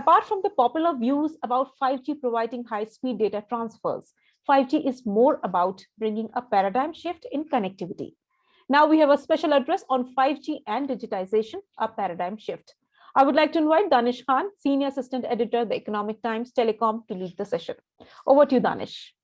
Apart from the popular views about 5G providing high-speed data transfers, 5G is more about bringing a paradigm shift in connectivity. Now we have a special address on 5G and digitization, a paradigm shift. I would like to invite Danish Khan, Senior Assistant Editor, The Economic Times Telecom, to lead the session. Over to you, Danish.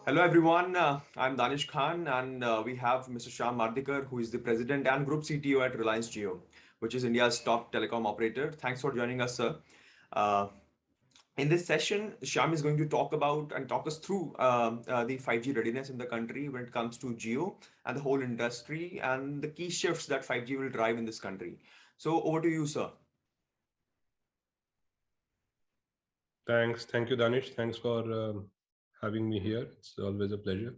Hello everyone, I'm Danish Khan and we have Mr. Shyam Mardikar, who is the President and Group CTO at Reliance Jio, which is India's top telecom operator. Thanks for joining us, sir. In this session, Shyam is going to talk about and talk us through the 5G readiness in the country when it comes to Jio and the whole industry and the key shifts that 5G will drive in this country. So over to you, sir. Thank you, Danish. Thanks for having me here. It's always a pleasure.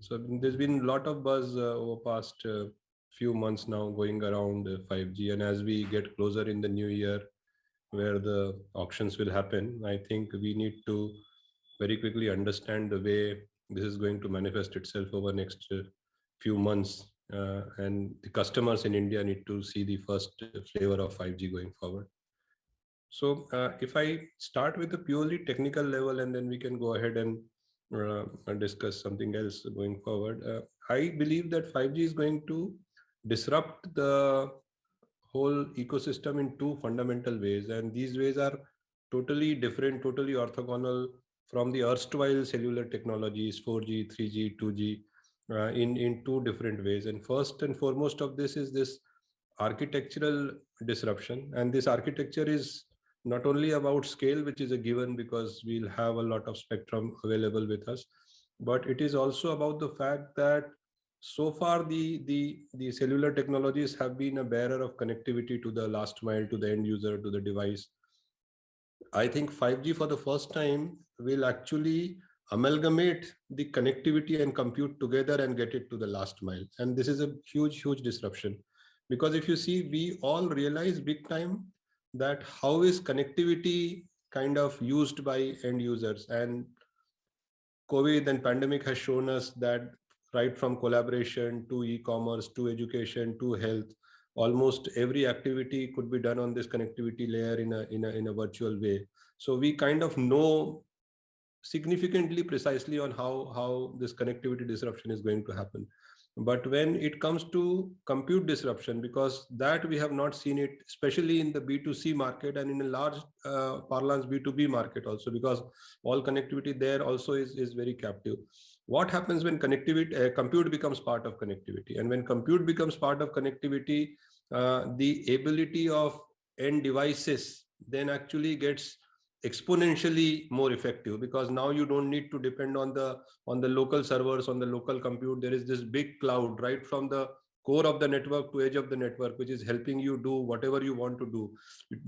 So there's been a lot of buzz over past few months now going around 5G, and as we get closer in the new year where the auctions will happen, I think we need to very quickly understand the way this is going to manifest itself over next few months, and the customers in India need to see the first flavor of 5G going forward. So if I start with the purely technical level, and then we can go ahead and discuss something else going forward. I believe that 5G is going to disrupt the whole ecosystem in two fundamental ways, and these ways are totally different, totally orthogonal from the erstwhile cellular technologies, 4G, 3G, 2G, in two different ways. And first and foremost of this is this architectural disruption, and this architecture is not only about scale, which is a given because we'll have a lot of spectrum available with us, but it is also about the fact that so far the cellular technologies have been a bearer of connectivity to the last mile, to the end user, to the device. I think 5G for the first time will actually amalgamate the connectivity and compute together and get it to the last mile. And this is a huge disruption, because if you see, we all realize big time that how is connectivity kind of used by end users, and COVID and pandemic has shown us that right from collaboration to e-commerce to education to health, almost every activity could be done on this connectivity layer in a virtual way. So we kind of know significantly precisely on how this connectivity disruption is going to happen. But when it comes to compute disruption, because that we have not seen it, especially in the B2C market and in a large parlance B2B market also, because all connectivity there also is very captive. What happens when connectivity, compute becomes part of connectivity? And when compute becomes part of connectivity, the ability of end devices then actually gets exponentially more effective, because now you don't need to depend on the local servers, on the local compute. There is this big cloud right from the core of the network to edge of the network, which is helping you do whatever you want to do,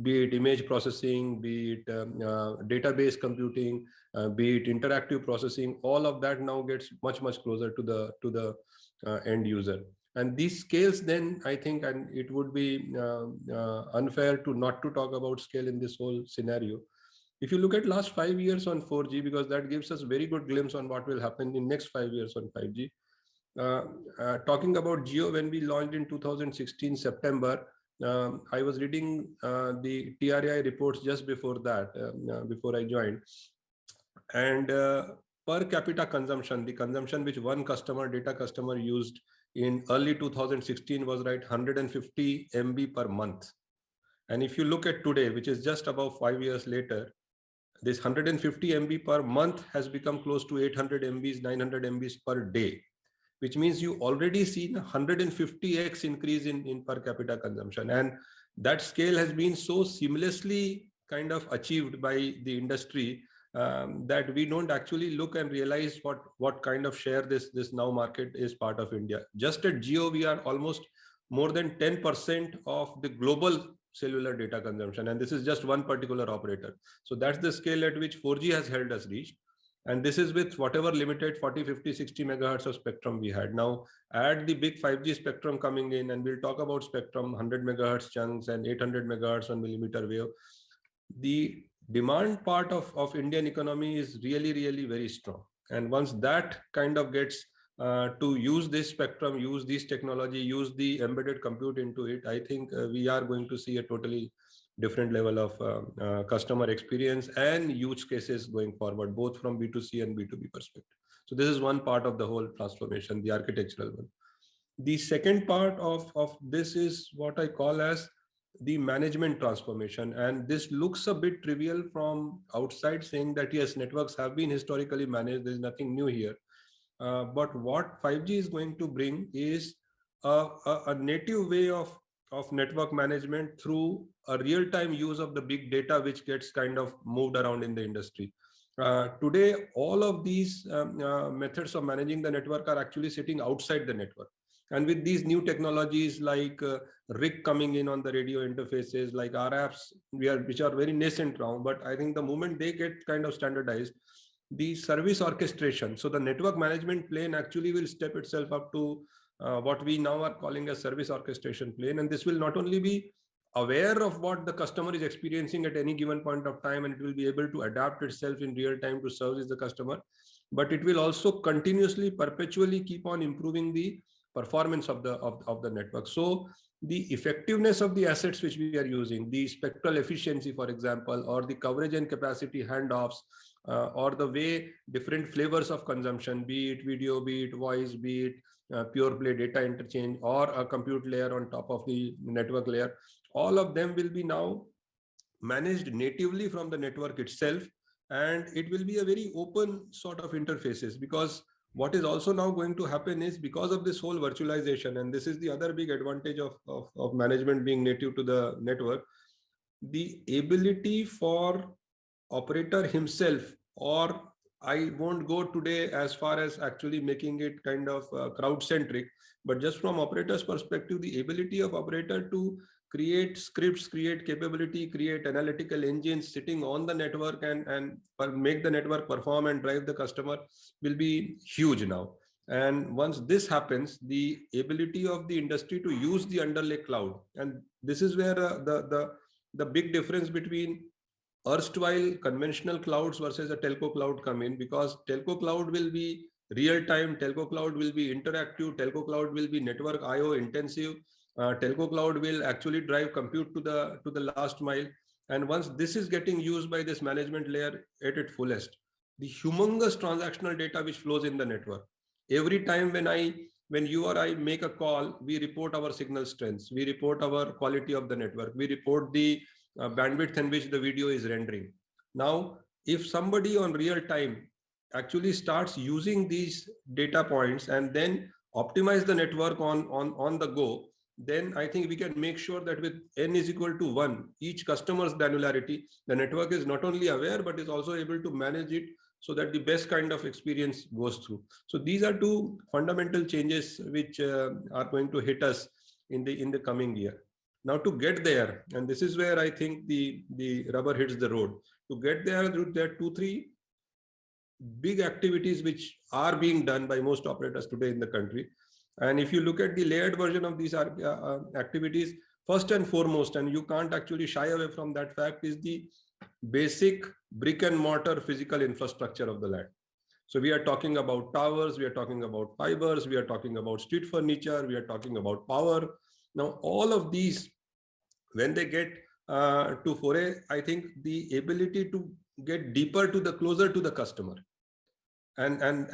be it image processing, be it database computing, be it interactive processing. All of that now gets much closer to the end user. And these scales, then I think, and it would be unfair to not to talk about scale in this whole scenario. If you look at last 5 years on 4G, because that gives us very good glimpse on what will happen in next 5 years on 5G. Talking about Jio, when we launched in 2016 September, I was reading the TRAI reports just before that, before I joined, and per capita consumption, the consumption which one data customer used in early 2016 was 150 MB per month. And if you look at today, which is just about 5 years later, this 150 MB per month has become close to 800 MBs, 900 MBs per day, which means you already see 150x increase in per capita consumption. And that scale has been so seamlessly kind of achieved by the industry that we don't actually look and realize what kind of share this now market is part of India. Just at Jio, we are almost more than 10% of the global cellular data consumption, and this is just one particular operator. So that's the scale at which 4G has held us reached, and this is with whatever limited 40, 50, 60 megahertz of spectrum we had. Now add the big 5G spectrum coming in, and we'll talk about spectrum, 100 megahertz chunks and 800 megahertz on millimeter wave. The demand part of Indian economy is really very strong, And once that kind of gets to use this spectrum, use this technology, use the embedded compute into it, I think we are going to see a totally different level of customer experience and use cases going forward, both from B2C and B2B perspective. So this is one part of the whole transformation, the architectural one. The second part of this is what I call as the management transformation. And this looks a bit trivial from outside, saying that yes, networks have been historically managed, there's nothing new here. But what 5G is going to bring is a native way of network management through a real-time use of the big data, which gets kind of moved around in the industry. Today, all of these methods of managing the network are actually sitting outside the network. And with these new technologies like RIC coming in on the radio interfaces, like RAPs, which are very nascent now, but I think the moment they get kind of standardized, the service orchestration, so the network management plane actually will step itself up to what we now are calling a service orchestration plane. And this will not only be aware of what the customer is experiencing at any given point of time, and it will be able to adapt itself in real time to service the customer, but it will also continuously, perpetually keep on improving the performance of the network. So the effectiveness of the assets which we are using, the spectral efficiency, for example, or the coverage and capacity handoffs, or the way different flavors of consumption, be it video, be it voice, be it pure play data interchange, or a compute layer on top of the network layer, all of them will be now managed natively from the network itself. And it will be a very open sort of interfaces, because what is also now going to happen is, because of this whole virtualization, and this is the other big advantage of management being native to the network, the ability for operator himself, or I won't go today as far as actually making it kind of crowd centric, but just from operator's perspective, the ability of operator to create scripts, create capability, create analytical engines sitting on the network and make the network perform and drive the customer will be huge now. And once this happens, the ability of the industry to use the underlay cloud, and this is where the big difference between erstwhile conventional clouds versus a telco cloud come in, because telco cloud will be real time, telco cloud will be interactive, telco cloud will be network IO intensive, telco cloud will actually drive compute to the last mile. And once this is getting used by this management layer at its fullest, the humongous transactional data which flows in the network, every time when you or I make a call, we report our signal strengths, we report our quality of the network, we report the bandwidth in which the video is rendering. Now, if somebody on real time actually starts using these data points and then optimize the network on the go, then I think we can make sure that with n is equal to 1, each customer's granularity, the network is not only aware, but is also able to manage it so that the best kind of experience goes through. So these are two fundamental changes which are going to hit us in the coming year. Now to get there, and this is where I think the rubber hits the road. To get there, there are 2-3 big activities which are being done by most operators today in the country. And if you look at the layered version of these activities, first and foremost, and you can't actually shy away from that fact, is the basic brick and mortar physical infrastructure of the land. So we are talking about towers, we are talking about fibers, we are talking about street furniture, we are talking about power. Now, all of these, when they get to foray, I think the ability to get deeper to the closer to the customer, and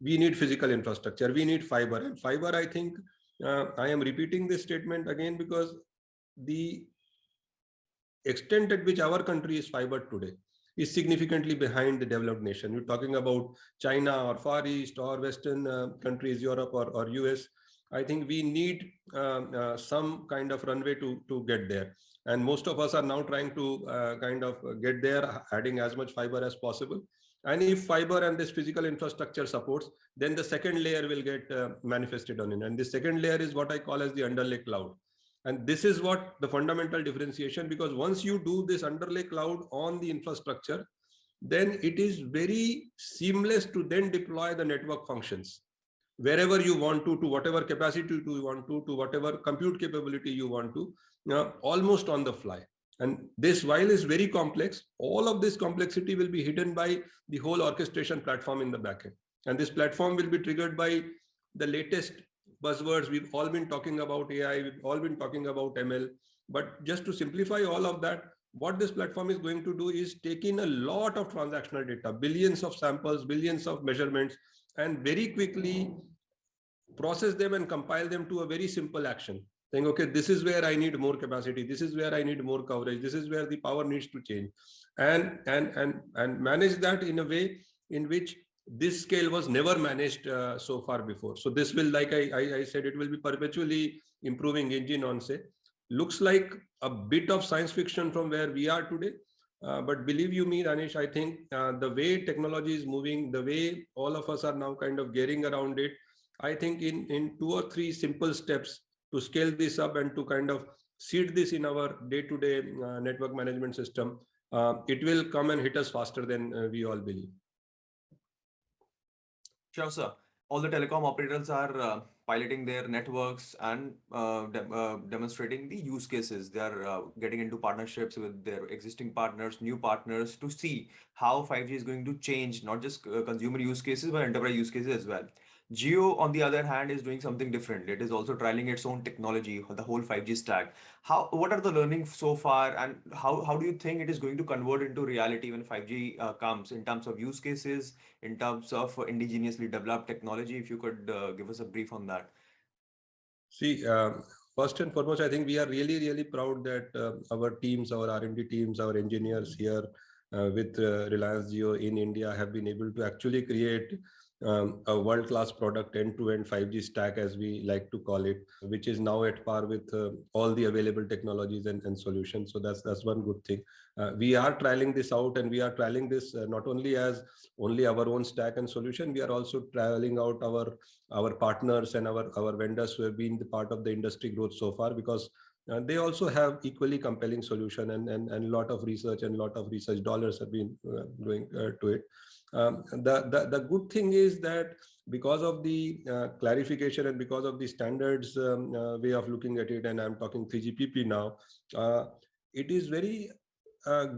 we need physical infrastructure, we need fiber. And fiber, I think I am repeating this statement again because the extent at which our country is fibered today is significantly behind the developed nation. You're talking about China or Far East or Western countries, Europe or US. I think we need some kind of runway to get there. And most of us are now trying to kind of get there, adding as much fiber as possible. And if fiber and this physical infrastructure supports, then the second layer will get manifested on it. And the second layer is what I call as the underlay cloud. And this is what the fundamental differentiation, because once you do this underlay cloud on the infrastructure, then it is very seamless to then deploy the network functions wherever you want to whatever capacity you want to whatever compute capability you want to, almost on the fly. And this, while is very complex, all of this complexity will be hidden by the whole orchestration platform in the backend. And this platform will be triggered by the latest buzzwords. We've all been talking about AI, we've all been talking about ML. But just to simplify all of that, what this platform is going to do is take in a lot of transactional data, billions of samples, billions of measurements, and very quickly process them and compile them to a very simple action, saying, okay, this is where I need more capacity, this is where I need more coverage, this is where the power needs to change, and manage that in a way in which this scale was never managed so far before. So this will, like I said, it will be perpetually improving engine on, say, looks like a bit of science fiction from where we are today. But believe you me, Danish, I think the way technology is moving, the way all of us are now kind of gearing around it, I think in 2 or 3 simple steps to scale this up and to kind of seed this in our day-to-day network management system, it will come and hit us faster than we all believe. Sure, sir. All the telecom operators are piloting their networks and demonstrating the use cases. They are getting into partnerships with their existing partners, new partners, to see how 5G is going to change not just consumer use cases, but enterprise use cases as well. Jio, on the other hand, is doing something different. It is also trialing its own technology, the whole 5G stack. What are the learnings so far, and how do you think it is going to convert into reality when 5G comes, in terms of use cases, in terms of indigenously developed technology? If you could give us a brief on that. See, first and foremost, I think we are really, really proud that our teams, our R&D teams, our engineers here with Reliance Jio in India have been able to actually create a world-class product, end-to-end 5G stack, as we like to call it, which is now at par with all the available technologies and solutions. So that's one good thing. We are trialing this out, and we are trialing this not only as only our own stack and solution, we are also trialing out our partners and our vendors who have been the part of the industry growth so far, because they also have equally compelling solution, and a lot of research and a lot of research dollars have been going to it. The good thing is that because of the clarification and because of the standards way of looking at it, and I'm talking 3GPP now, it is very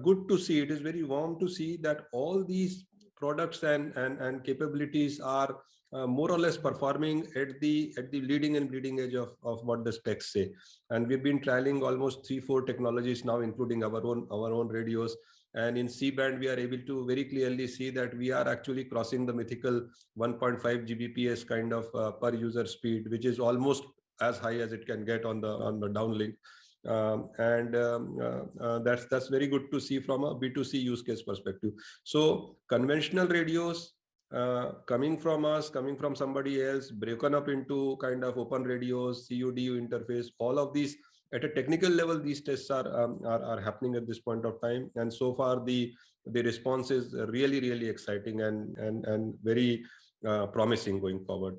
good to see, it is very warm to see that all these products and capabilities are more or less performing at the leading and bleeding edge of what the specs say. And we've been trialing almost 3-4 technologies now, including our own radios. And in C-band, we are able to very clearly see that we are actually crossing the mythical 1.5 Gbps kind of per user speed, which is almost as high as it can get on the downlink. That's very good to see from a B2C use case perspective. So conventional radios coming from us, coming from somebody else, broken up into kind of open radios, CU/DU interface, all of these at a technical level, these tests are happening at this point of time, and so far the response is really, really exciting and very promising going forward.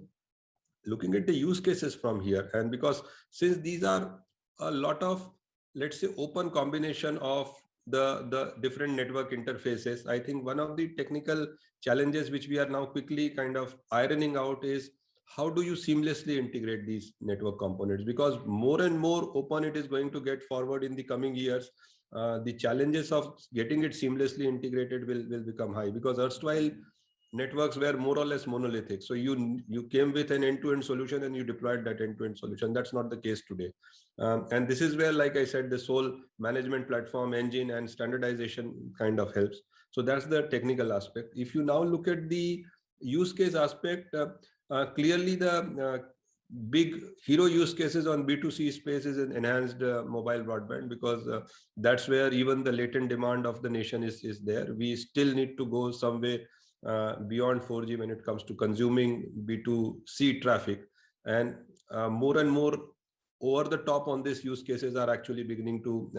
Looking at the use cases from here, and because since these are a lot of, let's say, open combination of the different network interfaces, I think one of the technical challenges which we are now quickly kind of ironing out is how do you seamlessly integrate these network components? Because more and more open it is going to get forward in the coming years. The challenges of getting it seamlessly integrated will become high, because erstwhile networks were more or less monolithic. So you came with an end-to-end solution and you deployed that end-to-end solution. That's not the case today. And this is where, like I said, this whole management platform engine and standardization kind of helps. So that's the technical aspect. If you now look at the use case aspect, clearly the big hero use cases on B2C space is an enhanced mobile broadband, because that's where even the latent demand of the nation is there. We still need to go some way beyond 4G when it comes to consuming B2C traffic, and more over the top on these use cases are actually beginning to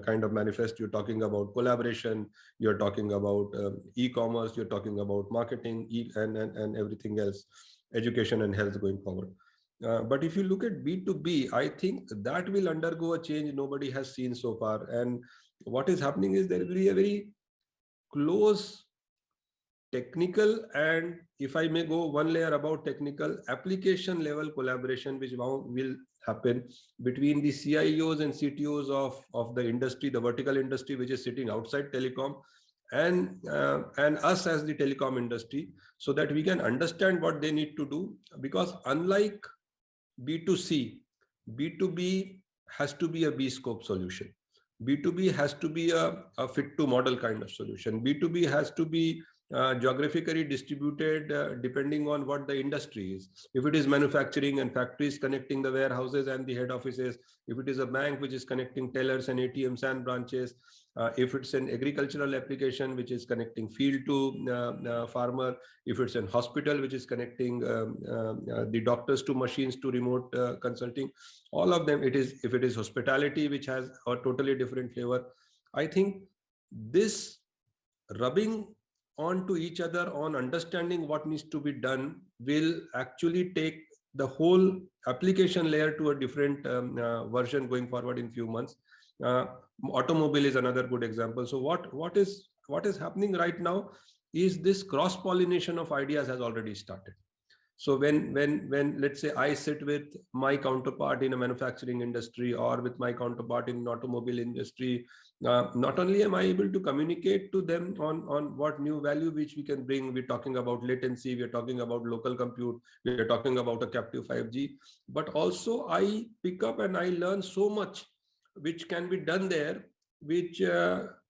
kind of manifest. You're talking about collaboration, you're talking about e-commerce, you're talking about marketing and everything else, education and health going forward. But if you look at B2B, I think that will undergo a change nobody has seen so far. And what is happening is there will be a very close technical, and if I may go one layer about technical, application level collaboration which will happen between the CIOs and CTOs of the industry, the vertical industry which is sitting outside telecom, and us as the telecom industry, so that we can understand what they need to do. Because unlike B2C, B2B has to be a B-scope solution. B2B has to be a fit to model kind of solution. B2B has to be geographically distributed depending on what the industry is. If it is manufacturing and factories connecting the warehouses and the head offices, if it is a bank which is connecting tellers and ATMs and branches, if it's an agricultural application which is connecting field to farmer, if it's an hospital which is connecting the doctors to machines to remote consulting, all of them. It is, if it is hospitality which has a totally different flavor. I think this rubbing on to each other on understanding what needs to be done will actually take the whole application layer to a different version going forward in few months. Automobile is another good example. So what is happening right now is this cross pollination of ideas has already started. So when let's say I sit with my counterpart in a manufacturing industry or with my counterpart in an automobile industry, not only am I able to communicate to them on what new value which we can bring, we're talking about latency, we're talking about local compute, we're talking about a captive 5G, but also I pick up and I learn so much which can be done there, which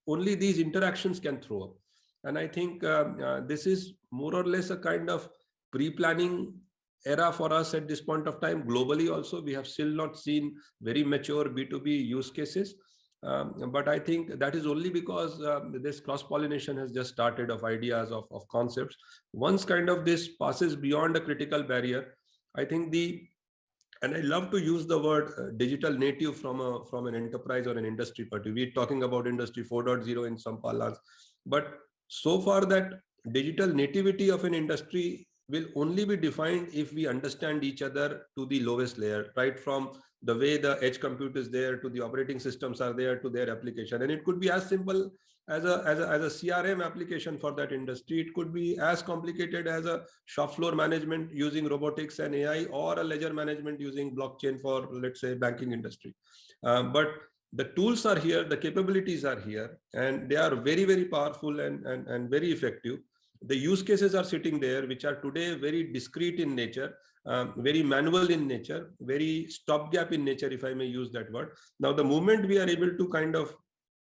only these interactions can throw up. And I think this is more or less a kind of pre-planning era for us at this point of time. Globally also, we have still not seen very mature B2B use cases. But I think that is only because this cross-pollination has just started of ideas, of concepts. Once kind of this passes beyond a critical barrier, I think and I love to use the word digital native from an enterprise or an industry point of view. We're talking about industry 4.0 in some parlance, but so far that digital nativity of an industry will only be defined if we understand each other to the lowest layer, right from the way the edge compute is there, to the operating systems are there, to their application. And it could be as simple as a CRM application for that industry. It could be as complicated as a shop floor management using robotics and AI, or a ledger management using blockchain for, let's say, banking industry. But the tools are here, the capabilities are here, and they are very, very powerful and very effective. The use cases are sitting there, which are today very discrete in nature, very manual in nature, very stopgap in nature, if I may use that word. Now, the moment we are able to kind of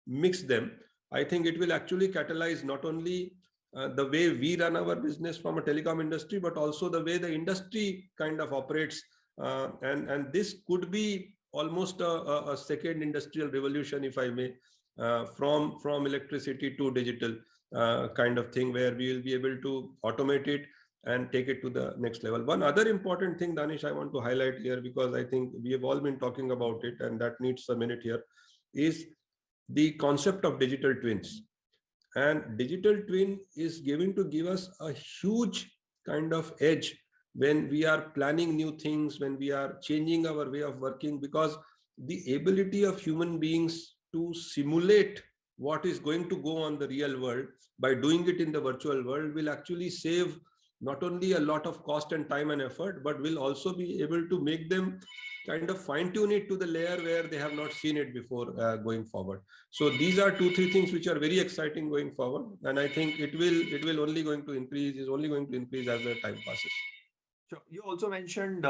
mix them, I think it will actually catalyze not only the way we run our business from a telecom industry, but also the way the industry kind of operates. And this could be almost a second industrial revolution, if I may, from electricity to digital kind of thing, where we will be able to automate it and take it to the next level. One other important thing, Danish, I want to highlight here, because I think we have all been talking about it and that needs a minute here, is the concept of digital twins. And digital twin is going to give us a huge kind of edge when we are planning new things, when we are changing our way of working, because the ability of human beings to simulate what is going to go on the real world by doing it in the virtual world will actually save not only a lot of cost and time and effort, but will also be able to make them kind of fine tune it to the layer where they have not seen it before going forward. So these are 2-3 things which are very exciting going forward. And I think it will only going to increase, is only going to increase as the time passes. Sure. You also mentioned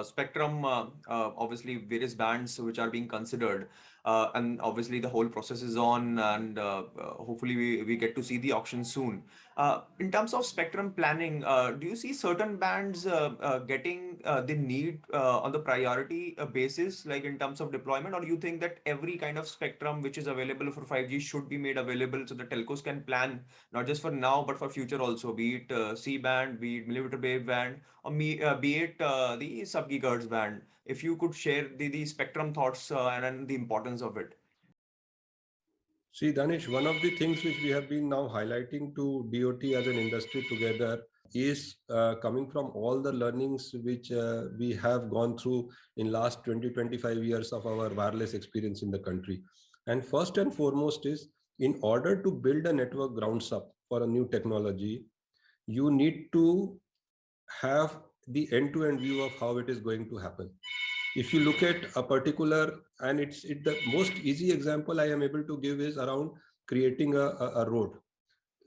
spectrum, obviously various bands which are being considered, and obviously the whole process is on, and hopefully we get to see the auction soon. In terms of spectrum planning, do you see certain bands getting the need on the priority basis, like in terms of deployment, or do you think that every kind of spectrum which is available for 5G should be made available so the telcos can plan not just for now but for future also, be it C band, be it millimeter wave band, or be it the sub-gigahertz band? If you could share the spectrum thoughts and the importance of it. See, Danish, one of the things which we have been now highlighting to DOT as an industry together is coming from all the learnings which we have gone through in last 20-25 years of our wireless experience in the country. And first and foremost is, in order to build a network grounds up for a new technology, you need to have the end-to-end view of how it is going to happen. If you look at a particular, and it's the most easy example I am able to give is around creating a road.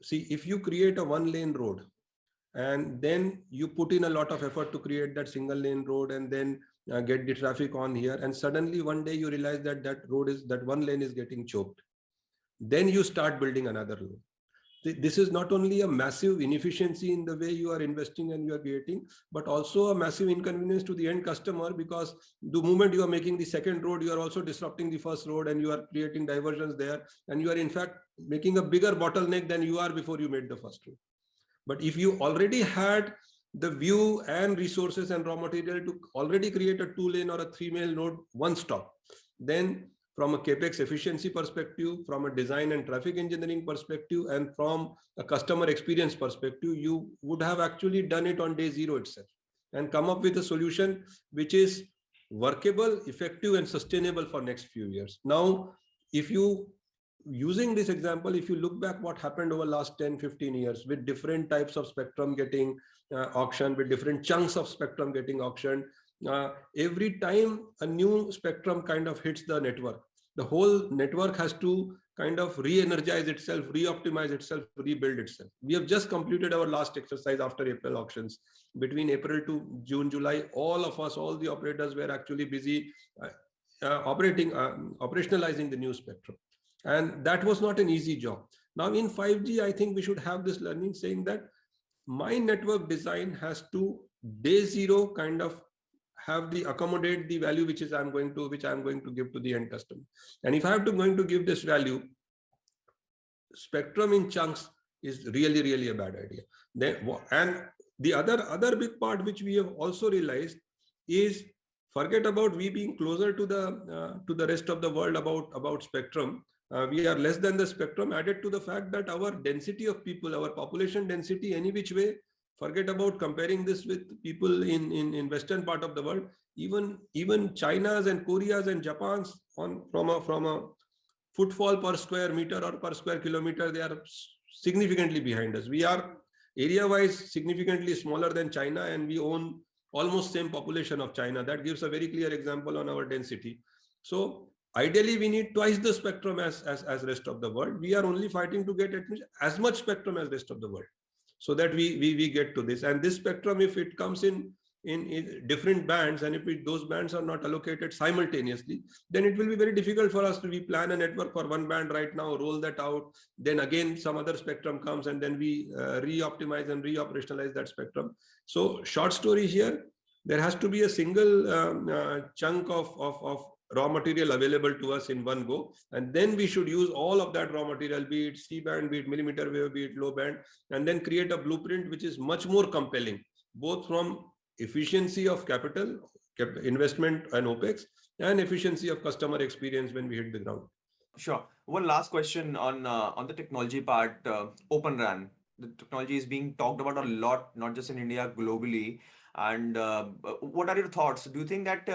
See, if you create a 1-lane road and then you put in a lot of effort to create that single lane road and then get the traffic on here, and suddenly one day you realize that that 1 lane is getting choked, then you start building another road. This is not only a massive inefficiency in the way you are investing and you are creating, but also a massive inconvenience to the end customer, because the moment you are making the second road, you are also disrupting the first road and you are creating diversions there, and you are in fact making a bigger bottleneck than you are before you made the first road. But if you already had the view and resources and raw material to already create a 2-lane or a 3-lane road one stop, then from a capex efficiency perspective, from a design and traffic engineering perspective, and from a customer experience perspective, you would have actually done it on day 0 itself and come up with a solution which is workable, effective, and sustainable for next few years. Now, if you, using this example, if you look back what happened over last 10-15 years with different types of spectrum getting auctioned, with different chunks of spectrum getting auctioned, every time a new spectrum kind of hits the network, the whole network has to kind of re-energize itself, re-optimize itself, rebuild itself. We have just completed our last exercise after April auctions. Between April to June, July, all of us, all the operators were actually busy operationalizing the new spectrum. And that was not an easy job. Now in 5G, I think we should have this learning saying that my network design has to day 0 kind of have the accommodate the value which I'm going to give to the end customer. And if I have to going to give this value, spectrum in chunks is really a bad idea. Then, and the other big part which we have also realized is, forget about we being closer to the rest of the world about spectrum. We are less than the spectrum, added to the fact that our density of people, our population density, any which way, forget about comparing this with people in western part of the world. Even China's and Korea's and Japan's from a footfall per square meter or per square kilometer, they are significantly behind us. We are area wise significantly smaller than China, and we own almost same population of China. That gives a very clear example on our density. So ideally we need twice the spectrum as rest of the world. We are only fighting to get at least as much spectrum as rest of the world, so that we get to this. And this spectrum, if it comes in different bands, and if those bands are not allocated simultaneously, then it will be very difficult for us to plan a network for one band right now, roll that out, then again some other spectrum comes, and then we re-optimize and re-operationalize that spectrum. So short story here, there has to be a single chunk of raw material available to us in one go, and then we should use all of that raw material, be it C-band, be it millimeter wave, be it low band, and then create a blueprint which is much more compelling, both from efficiency of capital investment and OPEX, and efficiency of customer experience when we hit the ground. Sure. One last question on the technology part. Open RAN, the technology is being talked about a lot, not just in India, globally. And what are your thoughts? Do you think that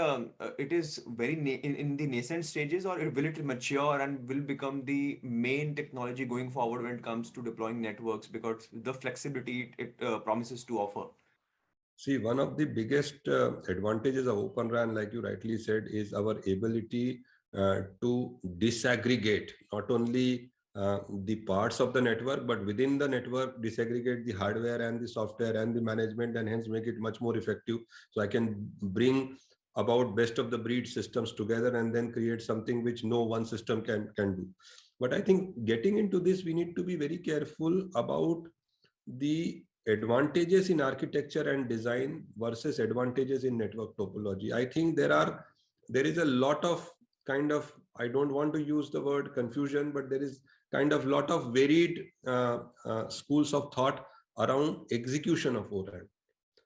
it is very in the nascent stages, or will it mature and will become the main technology going forward when it comes to deploying networks, because the flexibility it promises to offer? See, one of the biggest advantages of Open RAN, like you rightly said, is our ability to disaggregate not only the parts of the network, but within the network, disaggregate the hardware and the software and the management, and hence make it much more effective. So I can bring about best of the breed systems together and then create something which no one system can do. But I think getting into this, we need to be very careful about the advantages in architecture and design versus advantages in network topology. I think there is a lot of kind of, I don't want to use the word confusion, but there is kind of lot of varied schools of thought around execution of O-RAN.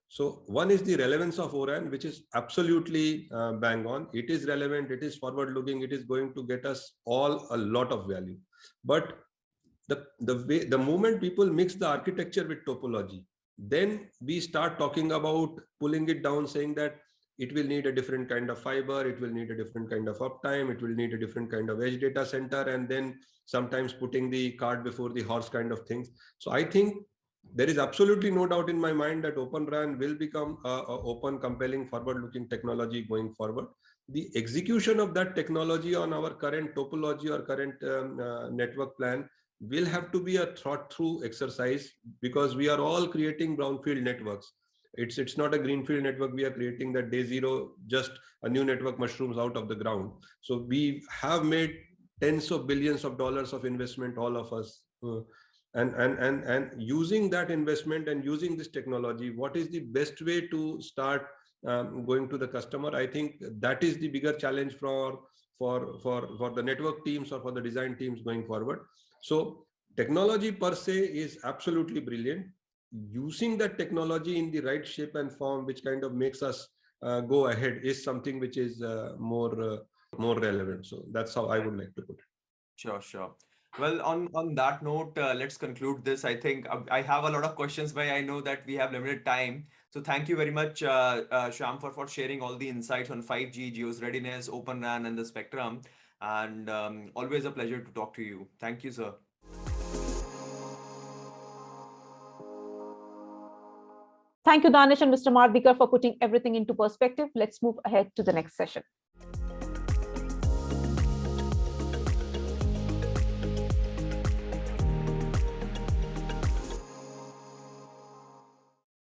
So one is the relevance of O-RAN, which is absolutely bang on. It is relevant, it is forward looking, it is going to get us all a lot of value. But the moment people mix the architecture with topology, then we start talking about pulling it down, saying that it will need a different kind of fiber, it will need a different kind of uptime, it will need a different kind of edge data center, and then sometimes putting the cart before the horse kind of things. So I think there is absolutely no doubt in my mind that Open RAN will become a open, compelling, forward-looking technology going forward. the execution of that technology on our current topology or current network plan will have to be a thought through exercise, because we are all creating brownfield networks. It's not a greenfield network we are creating that day zero, just a new network mushrooms out of the ground. So we have made tens of billions of dollars of investment, all of us, and using that investment and using this technology, what is the best way to start going to the customer? I think that is the bigger challenge for the network teams or for the design teams going forward. So technology per se is absolutely brilliant. Using that technology in the right shape and form, which kind of makes us go ahead, is something which is more relevant. So that's how I would like to put it. Sure, sure. Well, on that note, let's conclude this. I think I have a lot of questions, but I know that we have limited time. So thank you very much, Shyam, for sharing all the insights on 5G, Jio's readiness, Open RAN, and the spectrum. And always a pleasure to talk to you. Thank you, sir. Thank you, Danish and Mr. Mardikar, for putting everything into perspective. Let's move ahead to the next session.